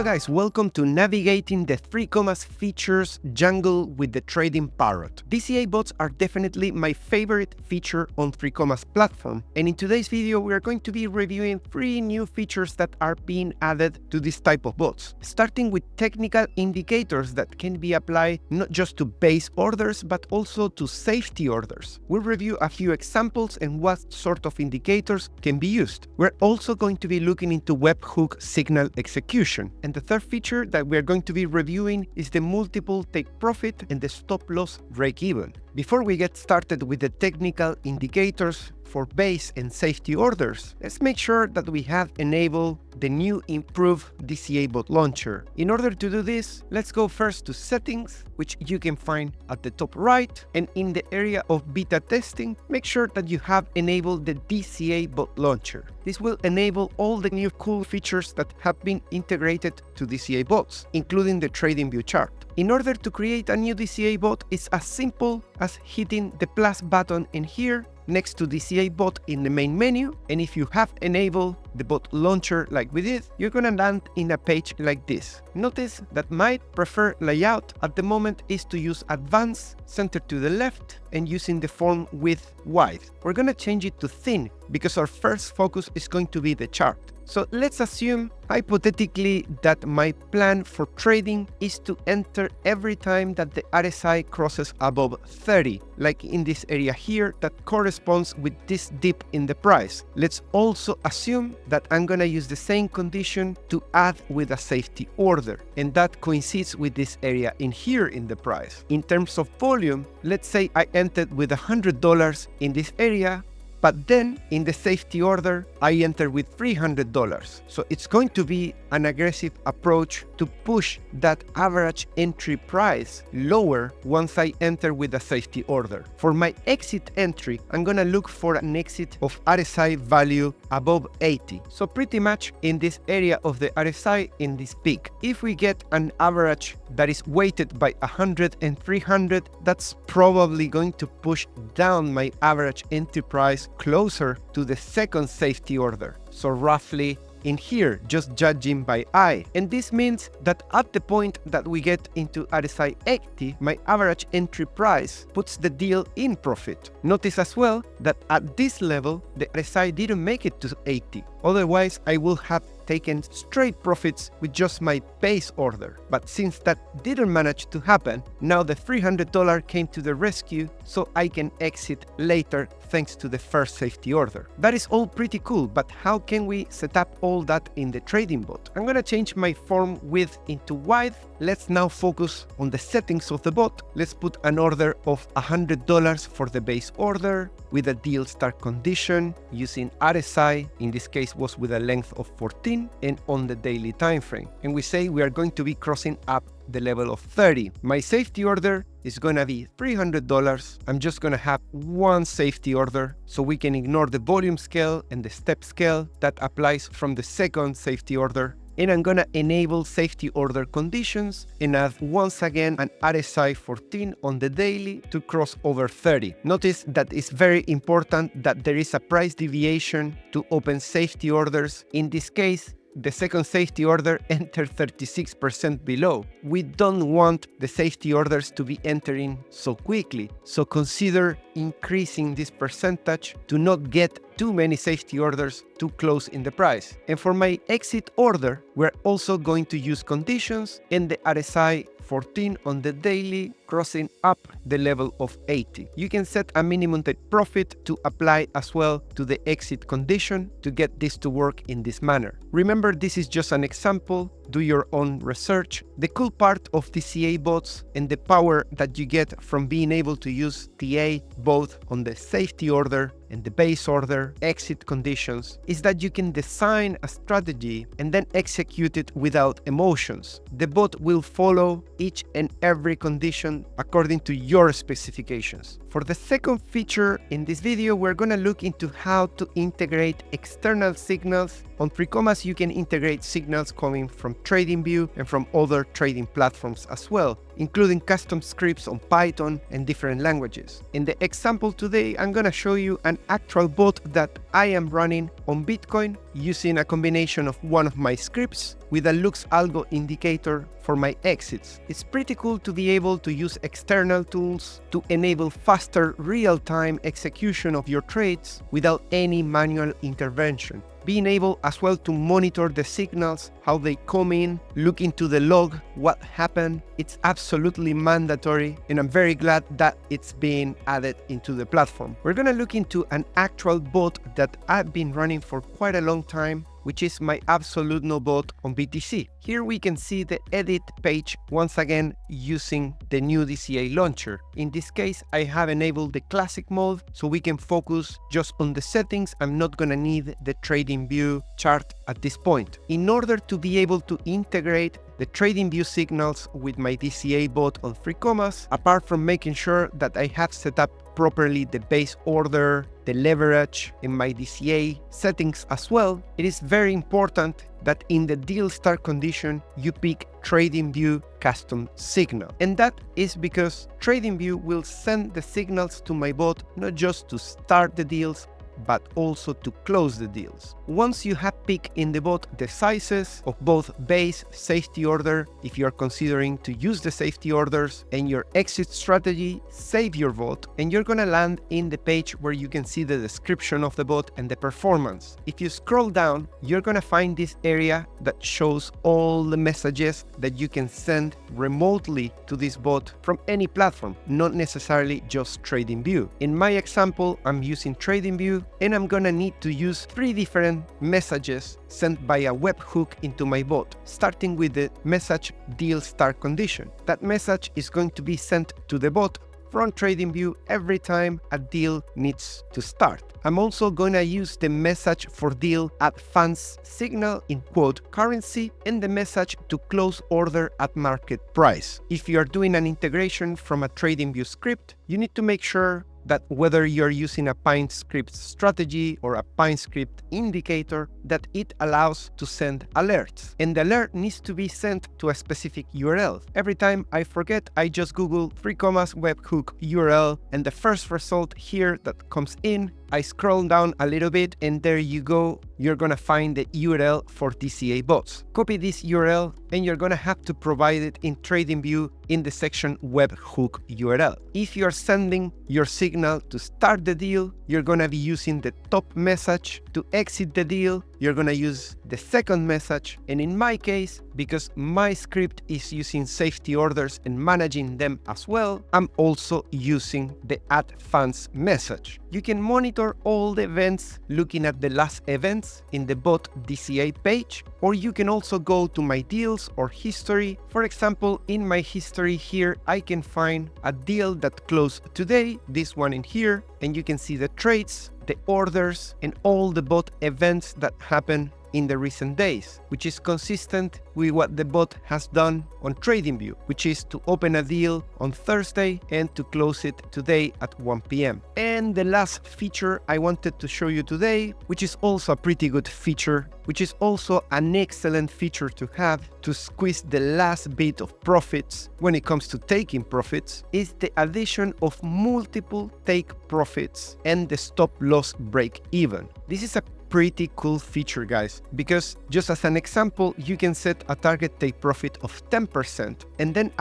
Hello guys, welcome to navigating the 3Commas features jungle with the Trading Parrot. DCA bots are definitely my favorite feature on 3Commas platform, and in today's video we are going to be reviewing 3 new features that are being added to this type of bots, starting with technical indicators that can be applied not just to base orders but also to safety orders. We'll review a few examples and what sort of indicators can be used. We're also going to be looking into Webhook Signal Execution. And the third feature that we're going to be reviewing is the multiple take profit and the stop loss break even. Before we get started with the technical indicators for base and safety orders, let's make sure that we have enabled the new improved DCA bot launcher. In order to do this, let's go first to settings, which you can find at the top right, and in the area of beta testing, make sure that you have enabled the DCA bot launcher. This will enable all the new cool features that have been integrated to DCA bots, including the TradingView chart. In order to create a new DCA bot, it's as simple as hitting the plus button in here next to DCA bot in the main menu, and if you have enabled the bot launcher like we did, you're gonna land in a page like this. Notice that my preferred layout at the moment is to use advanced, center to the left, and using the font width wide. We're gonna change it to thin because our first focus is going to be the chart. So let's assume, hypothetically, that my plan for trading is to enter every time that the RSI crosses above 30, like in this area here that corresponds with this dip in the price. Let's also assume that I'm gonna use the same condition to add with a safety order, and that coincides with this area in here in the price. In terms of volume, let's say I entered with $100 in this area, but then in the safety order, I enter with $300. So it's going to be an aggressive approach to push that average entry price lower once I enter with a safety order. For my exit entry, I'm gonna look for an exit of RSI value above 80. So pretty much in this area of the RSI in this peak. If we get an average that is weighted by 100 and 300, that's probably going to push down my average entry price closer to the second safety order. So roughly in here, just judging by eye. And this means that at the point that we get into RSI 80, my average entry price puts the deal in profit. Notice as well that at this level, the RSI didn't make it to 80. Otherwise, I will have taken straight profits with just my base order. But since that didn't manage to happen, now the $300 came to the rescue, so I can exit later thanks to the first safety order. That is all pretty cool, but how can we set up all that in the trading bot? I'm gonna change my form width into wide. Let's now focus on the settings of the bot. Let's put an order of $100 for the base order with a deal start condition using RSI, in this case was with a length of 14 and on the daily time frame. And we say we are going to be crossing up the level of 30. My safety order is gonna be $300. I'm just gonna have one safety order, so we can ignore the volume scale and the step scale that applies from the second safety order. And I'm gonna enable safety order conditions and add once again an RSI 14 on the daily to cross over 30. Notice that it's very important that there is a price deviation to open safety orders. In this case, the second safety order entered 36% below. We don't want the safety orders to be entering so quickly, so consider increasing this percentage to not get too many safety orders too close in the price. And for my exit order, we're also going to use conditions and the RSI 14 on the daily crossing up the level of 80. You can set a minimum take profit to apply as well to the exit condition to get this to work in this manner. Remember, this is just an example. Do your own research. The cool part of DCA bots and the power that you get from being able to use TA both on the safety order and the base order exit conditions is that you can design a strategy and then execute it without emotions. The bot will follow each and every condition according to your specifications. For the second feature in this video, we're going to look into how to integrate external signals. On 3Commas, you can integrate signals coming from TradingView and from other trading platforms as well. including custom scripts on Python and different languages. In the example today, I'm gonna show you an actual bot that I am running on Bitcoin using a combination of one of my scripts with a Lux Algo indicator for my exits. It's pretty cool to be able to use external tools to enable faster real-time execution of your trades without any manual intervention. Being able as well to monitor the signals, how they come in, look into the log, what happened, it's absolutely mandatory, and I'm very glad that it's being added into the platform. We're gonna look into an actual bot that I've been running for quite a long time, which is my Absolute No bot on BTC. Here we can see the edit page once again using the new DCA launcher. In this case, I have enabled the classic mode so we can focus just on the settings. I'm not gonna need the TradingView chart at this point. In order to be able to integrate the TradingView signals with my DCA bot on 3Commas, apart from making sure that I have set up properly the base order, the leverage in my DCA settings as well, it is very important that in the deal start condition, you pick TradingView custom signal. And that is because TradingView will send the signals to my bot not just to start the deals, but also to close the deals. Once you have picked in the bot the sizes of both base, safety order, if you are considering to use the safety orders, and your exit strategy, save your bot, and you're gonna land in the page where you can see the description of the bot and the performance. If you scroll down, you're gonna find this area that shows all the messages that you can send remotely to this bot from any platform, not necessarily just TradingView. In my example, I'm using TradingView, and I'm gonna need to use 3 different messages sent by a webhook into my bot, starting with the message deal start condition. That message is going to be sent to the bot from TradingView every time a deal needs to start. I'm also going to use the message for deal at funds signal in quote currency and the message to close order at market price. If you are doing an integration from a TradingView script, you need to make sure that whether you're using a Pine script strategy or a Pine script indicator, that it allows to send alerts. And the alert needs to be sent to a specific URL. Every time I forget, I just Google 3Commas webhook URL, and the first result here that comes in, I scroll down a little bit, and there you go. You're gonna find the URL for DCA bots. Copy this URL, and you're gonna have to provide it in TradingView in the section webhook URL. If you're sending your signal to start the deal, you're gonna be using the top message. To exit the deal, you're gonna use the second message. And in my case, because my script is using safety orders and managing them as well, I'm also using the add funds message. You can monitor all the events looking at the last events in the bot DCA page, or you can also go to my deals or history. For example, in my history here, I can find a deal that closed today, this one in here, and you can see the trades, the orders, and all the bot events that happen in the recent days, which is consistent with what the bot has done on TradingView, which is to open a deal on Thursday and to close it today at 1 p.m. And the last feature I wanted to show you today, which is also a pretty good feature, which is also an excellent feature to have to squeeze the last bit of profits when it comes to taking profits, is the addition of multiple take profits and the stop loss break even. This is a pretty cool feature, guys, because just as an example, you can set a target take profit of 10% and then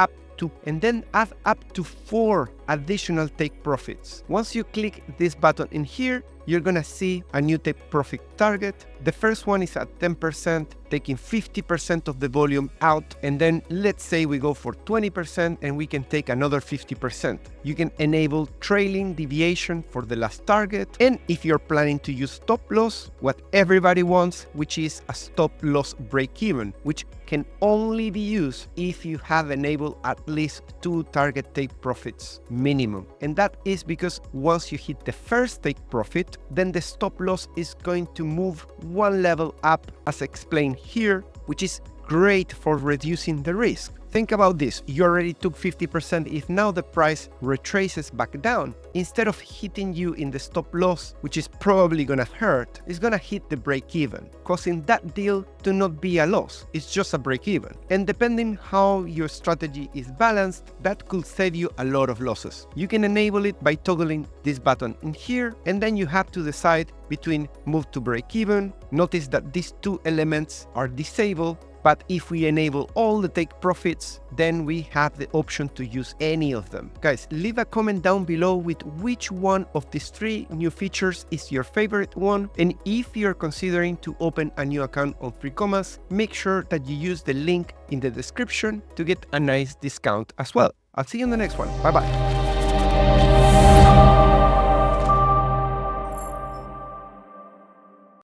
add up to 4 additional take profits. Once you click this button in here, you're gonna see a new take profit target. The first one is at 10%, taking 50% of the volume out, and then let's say we go for 20% and we can take another 50%. You can enable trailing deviation for the last target, and if you're planning to use stop loss, what everybody wants, which is a stop loss break even, which can only be used if you have enabled at least 2 target take profits minimum. And that is because once you hit the first take profit, then the stop loss is going to move 1 level up, as explained here, which is great for reducing the risk. Think about this, you already took 50%. If now the price retraces back down, instead of hitting you in the stop loss, which is probably gonna hurt, it's gonna hit the break even, causing that deal to not be a loss, it's just a break even. And depending how your strategy is balanced, that could save you a lot of losses. You can enable it by toggling this button in here, and then you have to decide between move to break even. Notice that these two elements are disabled, but if we enable all the take profits, then we have the option to use any of them. Guys, leave a comment down below with which one of these 3 new features is your favorite one. And if you're considering to open a new account on 3Commas, make sure that you use the link in the description to get a nice discount as well. I'll see you in the next one. Bye bye.